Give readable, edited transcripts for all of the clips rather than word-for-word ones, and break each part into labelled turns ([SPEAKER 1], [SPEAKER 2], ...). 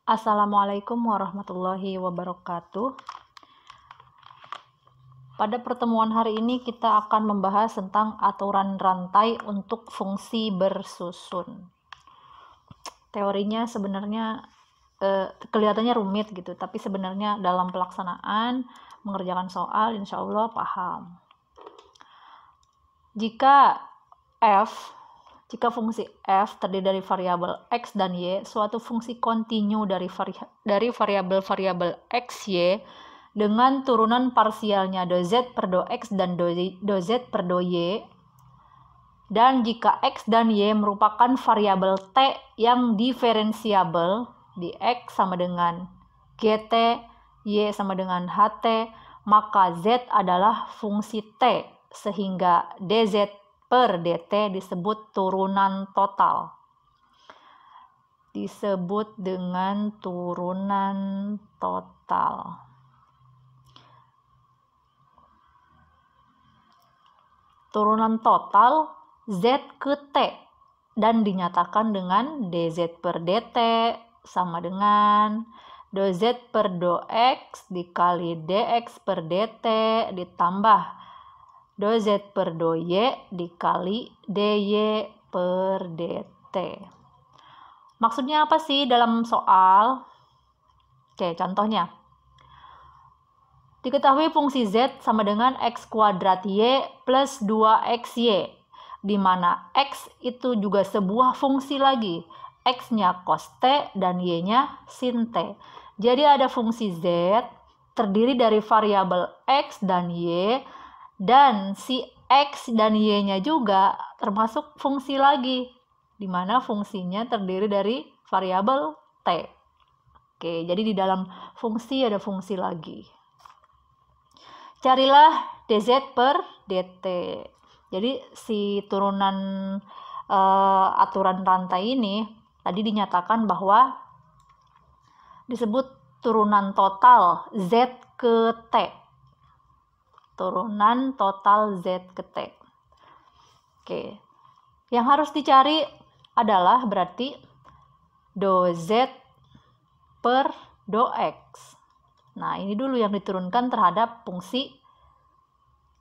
[SPEAKER 1] Assalamualaikum warahmatullahi wabarakatuh. Pada pertemuan hari ini kita akan membahas tentang aturan rantai untuk fungsi bersusun. Teorinya sebenarnya kelihatannya rumit gitu, tapi sebenarnya dalam pelaksanaan mengerjakan soal insya Allah paham. Jika fungsi f terdiri dari variabel x dan y, suatu fungsi kontinu dari variabel-variabel x, y dengan turunan parsialnya do z per do x dan do z per do y, dan jika x dan y merupakan variabel t yang diferensiabel, di x sama dengan gt, y sama dengan ht, maka z adalah fungsi t, sehingga dz per dt disebut turunan total. Disebut dengan turunan total. Turunan total z ke t dan dinyatakan dengan dz per dt sama dengan do z per do x dikali dx per dt ditambah do z per do y dikali dy per dt. Maksudnya apa sih dalam soal? Oke, contohnya. Diketahui fungsi z sama dengan x kuadrat y plus 2xy, di mana x itu juga sebuah fungsi lagi. X-nya cos t dan y-nya sin t. Jadi ada fungsi z terdiri dari variabel x dan y, dan si x dan y-nya juga termasuk fungsi lagi, di mana fungsinya terdiri dari variabel t. Oke, jadi di dalam fungsi ada fungsi lagi. Carilah dz per dt. Jadi si turunan aturan rantai ini tadi dinyatakan bahwa disebut turunan total z ke t. Turunan total z ke t. Oke. Yang harus dicari adalah berarti do z per do x. Nah, ini dulu yang diturunkan terhadap fungsi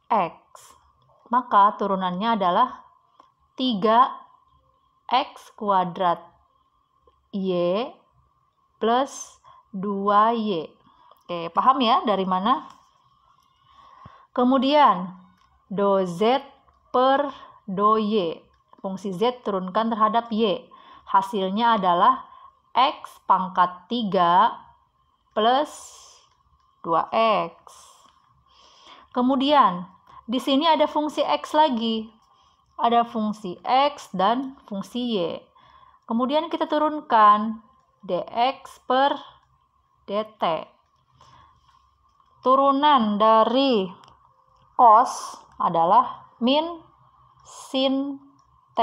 [SPEAKER 1] x. Maka turunannya adalah 3x kuadrat y plus 2y. Oke, paham ya dari mana? Kemudian, do z per do y. Fungsi z turunkan terhadap y. Hasilnya adalah x pangkat 3 plus 2x. Kemudian, di sini ada fungsi x lagi. Ada fungsi x dan fungsi y. Kemudian kita turunkan dx per dt. Turunan dari cos adalah min sin t.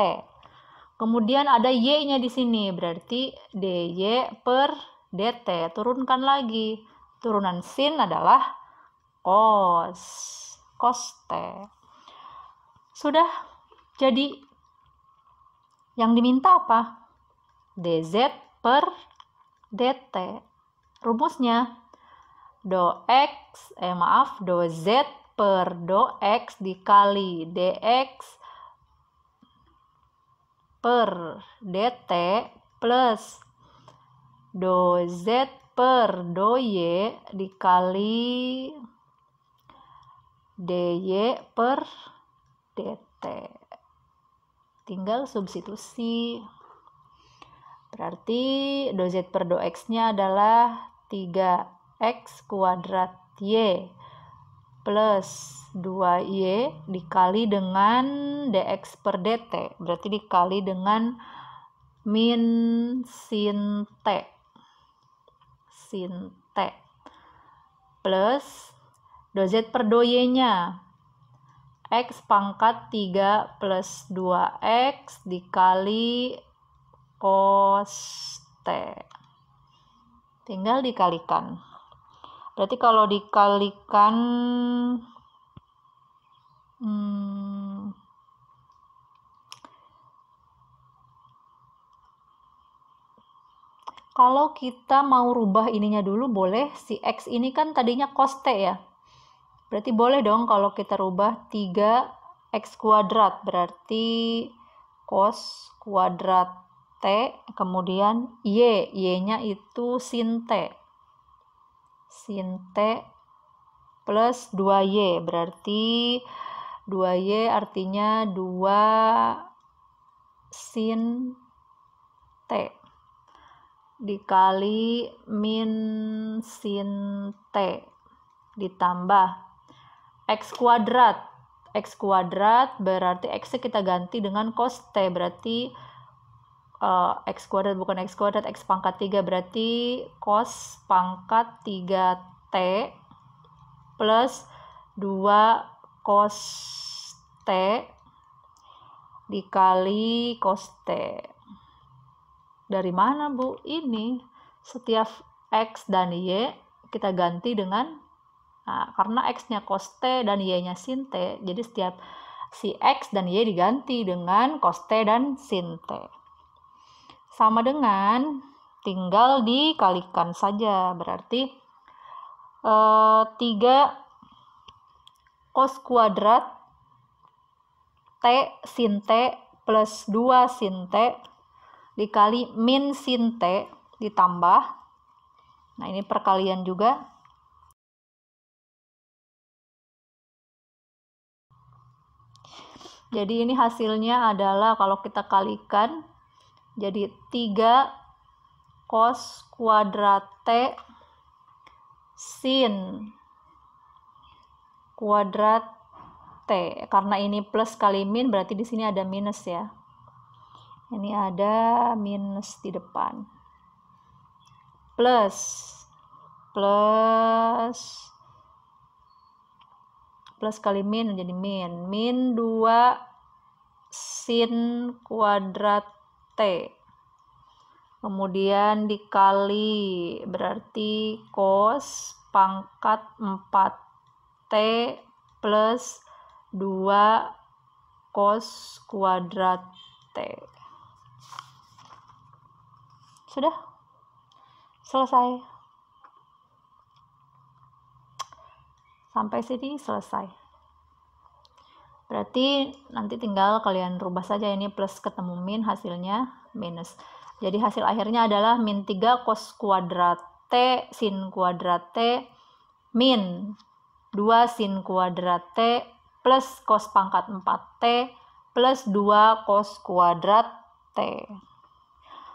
[SPEAKER 1] Kemudian ada y-nya di sini, berarti dy per dt. Turunkan lagi. Turunan sin adalah cos t. Sudah, jadi yang diminta apa? dz per dt. Rumusnya do z per do x dikali dx per dt plus do z per do y dikali dy per dt. Tinggal substitusi. Berarti do z per do x-nya adalah 3x kuadrat y plus 2y dikali dengan dx per dt. Berarti dikali dengan min sin t. Sin t plus do z per do y-nya x pangkat 3 plus 2x dikali cos t. Tinggal dikalikan. Berarti kalau dikalikan Kalau kita mau rubah ininya dulu boleh, si X ini kan tadinya cos T ya. Berarti boleh dong kalau kita rubah 3X kuadrat, berarti cos kuadrat T, kemudian Y-nya itu sin T. Sin T plus 2Y, berarti 2Y artinya 2 sin T dikali min sin T ditambah X kuadrat. X kuadrat berarti X kita ganti dengan cos T, berarti X kuadrat bukan X kuadrat, X pangkat 3 berarti cos pangkat 3T plus 2 cos T dikali cos T. Dari mana Bu? Ini setiap X dan Y kita ganti dengan, karena X-nya cos T dan Y-nya sin T, jadi setiap si X dan Y diganti dengan cos T dan sin T. Sama dengan, tinggal dikalikan saja, berarti 3 cos kuadrat T sin T plus 2 sin T dikali min sin T ditambah, nah ini perkalian juga, jadi ini hasilnya adalah kalau kita kalikan jadi 3 cos kuadrat T sin kuadrat T, karena ini plus kali min berarti di sini ada minus ya. Ini ada minus di depan. Plus kali min menjadi min 2 sin kuadrat T. Kemudian dikali berarti cos pangkat 4T plus 2 cos kuadrat T. Sudah? Selesai. Sampai sini selesai. Berarti nanti tinggal kalian rubah saja, ini plus ketemu min, hasilnya minus. Jadi hasil akhirnya adalah min 3 cos kuadrat T sin kuadrat T min 2 sin kuadrat T plus cos pangkat 4T plus 2 cos kuadrat T.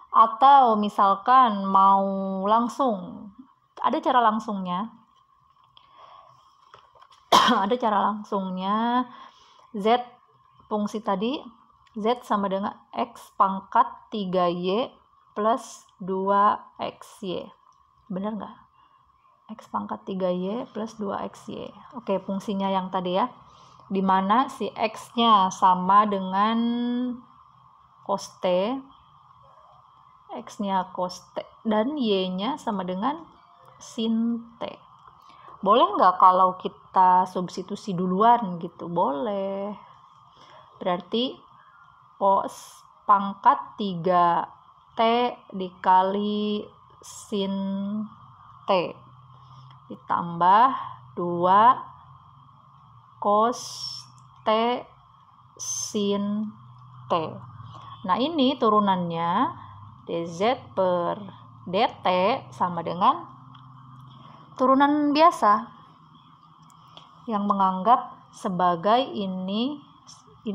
[SPEAKER 1] Atau misalkan mau langsung, ada cara langsungnya. Ada cara langsungnya, Z fungsi tadi, Z sama dengan X pangkat 3Y plus 2XY. Benar nggak? X pangkat 3Y plus 2XY. Oke, fungsinya yang tadi ya. Dimana si X-nya sama dengan cos T, X-nya cos T, dan Y-nya sama dengan sin T. Boleh nggak kalau kita substitusi duluan gitu? Boleh. Berarti cos pangkat 3T dikali sin T ditambah 2 cos T sin T. Nah ini turunannya dz per dt sama dengan turunan biasa yang menganggap sebagai ini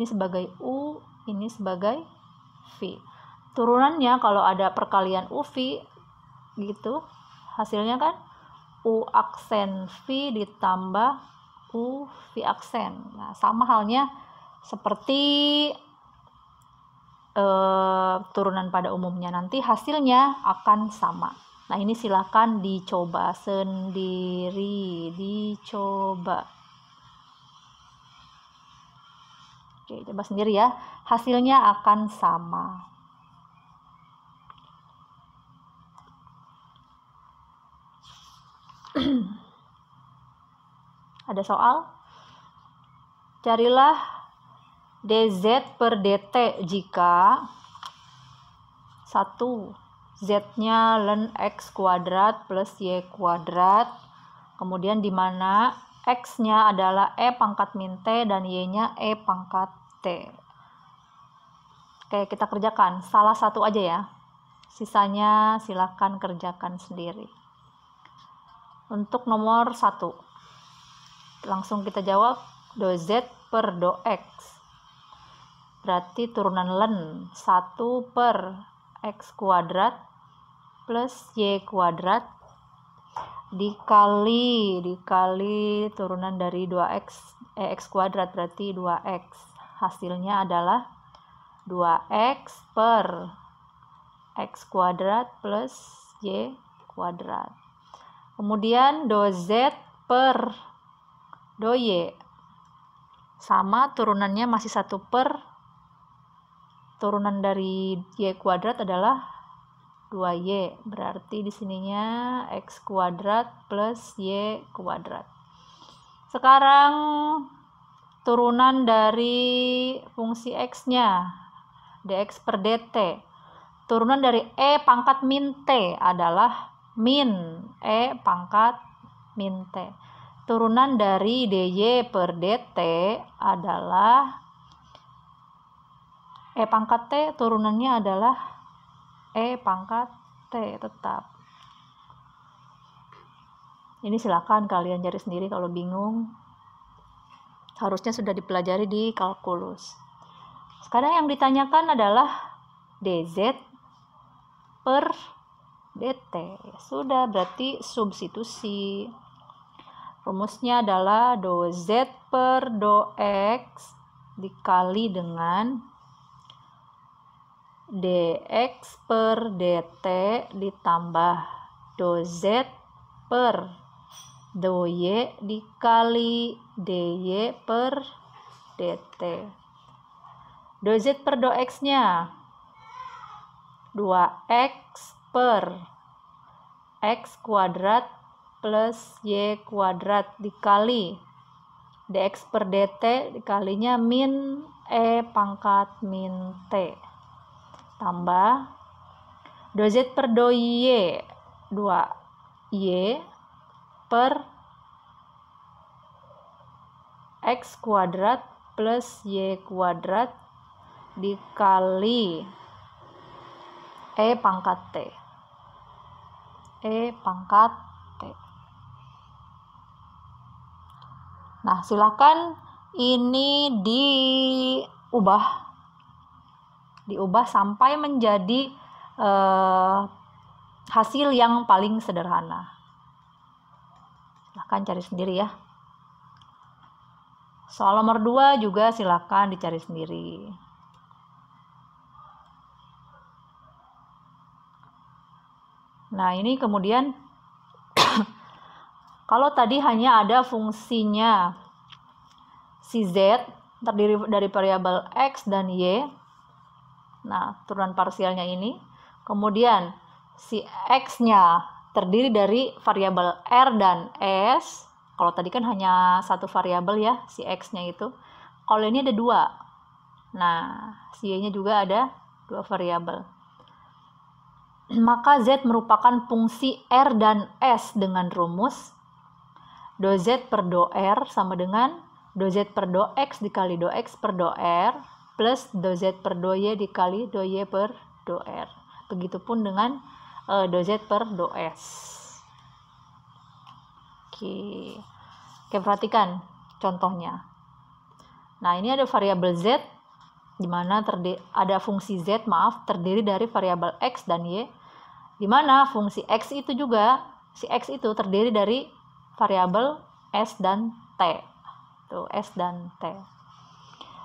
[SPEAKER 1] sebagai U, ini sebagai V. Turunannya kalau ada perkalian UV gitu, hasilnya kan U aksen V ditambah U V aksen. Nah, sama halnya seperti turunan pada umumnya, nanti hasilnya akan sama. Nah ini silakan dicoba sendiri, dicoba. Oke, coba sendiri ya, hasilnya akan sama. Ada soal? Carilah dz per dt jika 1. Z-nya ln X kuadrat plus Y kuadrat. Kemudian di mana X-nya adalah E pangkat min T dan Y-nya E pangkat T. Oke, kita kerjakan. Salah satu aja ya. Sisanya silakan kerjakan sendiri. Untuk nomor 1. Langsung kita jawab do Z per do X. Berarti turunan ln 1 per X kuadrat plus Y kuadrat dikali turunan dari 2x X kuadrat berarti 2x. Hasilnya adalah 2x per X kuadrat plus Y kuadrat. Kemudian do Z per do Y sama, turunannya masih 1 per turunan dari Y kuadrat adalah 2Y, berarti di sininya X kuadrat plus Y kuadrat. Sekarang turunan dari fungsi X-nya, dx per dt. Turunan dari E pangkat min T adalah min E pangkat min T. Turunan dari dy per dt adalah E pangkat T, turunannya adalah E pangkat T tetap. Ini silakan kalian cari sendiri kalau bingung. Harusnya sudah dipelajari di kalkulus. Sekarang yang ditanyakan adalah dz per dt. Sudah, berarti substitusi. Rumusnya adalah do z per do x dikali dengan dx per dt ditambah do z per do y dikali dy per dt. Do z per do x-nya 2x per x kuadrat plus y kuadrat dikali dx per dt dikalinya min E pangkat min T tambah do z per do y 2y per x kuadrat plus y kuadrat dikali E pangkat T. E pangkat T. Nah, silakan ini diubah sampai menjadi hasil yang paling sederhana. Silakan cari sendiri ya. Soal nomor 2 juga silakan dicari sendiri. Nah, ini kemudian kalau tadi hanya ada fungsinya si Z terdiri dari variabel X dan Y. Nah, turunan parsialnya ini. Kemudian si X-nya terdiri dari variabel R dan S. Kalau tadi kan hanya satu variabel ya, si X-nya itu. Kalau ini ada 2. Nah, si Y-nya juga ada 2 variabel. Maka Z merupakan fungsi R dan S dengan rumus do Z per do R sama dengan do Z per do X dikali do X per do R plus do Z per do Y dikali do Y per do R. Begitupun dengan do Z per do S. Oke, perhatikan contohnya. Nah, ini ada variabel Z di mana ada fungsi Z, terdiri dari variabel X dan Y, di mana fungsi X itu juga, si X itu terdiri dari variabel S dan T. Tuh, S dan T.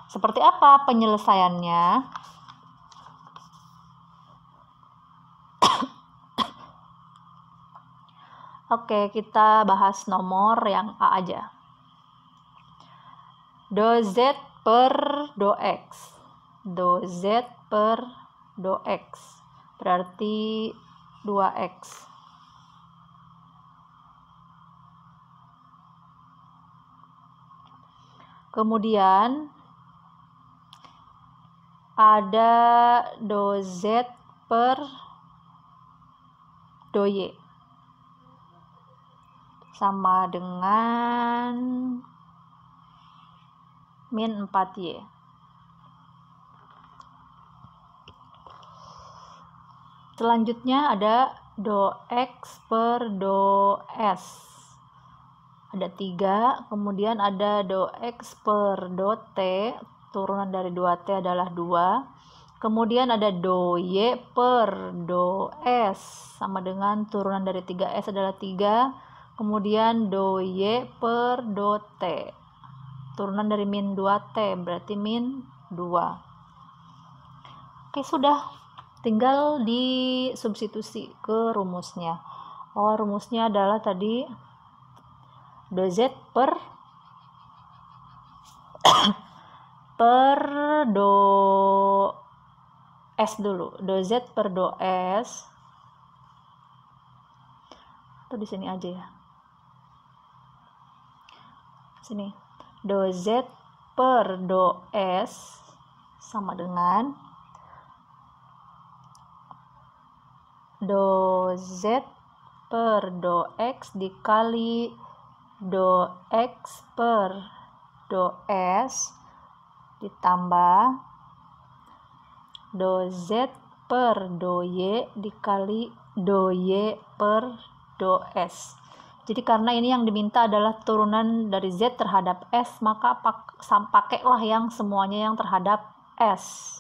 [SPEAKER 1] Seperti apa penyelesaiannya? Oke, kita bahas nomor yang A aja. Do Z per do X. Do Z per do X. Berarti 2X. Kemudian ada do Z per do Y sama dengan min 4Y. Selanjutnya ada do X per do S. Ada 3, kemudian ada do X per do T, turunan dari 2T adalah 2. Kemudian ada do Y per do S, sama dengan turunan dari 3S adalah 3. Kemudian do Y per do T, turunan dari min 2T, berarti min 2. Oke, sudah. Tinggal disubstitusi ke rumusnya. Rumusnya adalah tadi do Z per do S dulu. Do Z per do S. Atau di sini aja ya. Sini. Do Z per do S sama dengan do Z per do X dikali do X per do S ditambah do Z per do Y dikali do Y per do S. Jadi karena ini yang diminta adalah turunan dari Z terhadap S, maka pakailah yang semuanya yang terhadap S.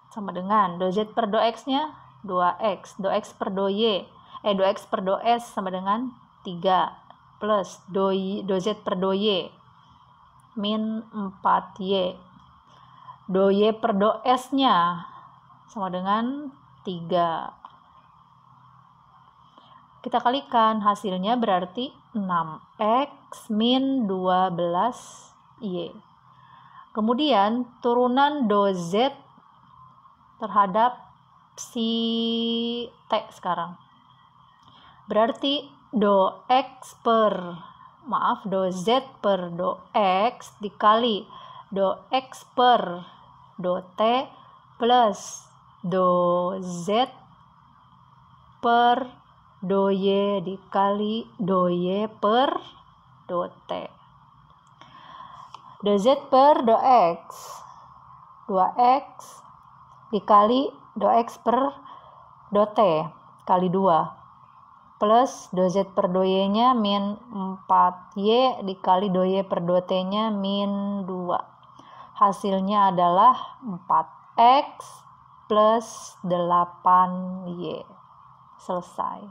[SPEAKER 1] Sama dengan do Z per do X-nya 2X, do X per do Y, do X per do S sama dengan 3, plus do Z per do Y, min 4Y. Do Y per do S-nya sama dengan 3. Kita kalikan, hasilnya berarti 6X min 12Y. Kemudian turunan do Z terhadap si T sekarang. Berarti do Z per do X dikali do X per do T plus do Z per do Y dikali do Y per do T. Do Z per do X 2X dikali do X per do T kali 2 plus do Z per do Y nya min 4Y dikali do Y per do T nya min 2. Hasilnya adalah 4X plus 8Y. Selesai.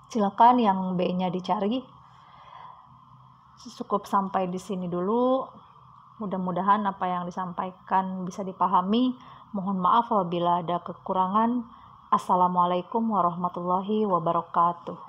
[SPEAKER 1] Silakan yang B nya dicari. Cukup sampai di sini dulu. Mudah-mudahan apa yang disampaikan bisa dipahami. Mohon maaf apabila ada kekurangan. Assalamualaikum warahmatullahi wabarakatuh.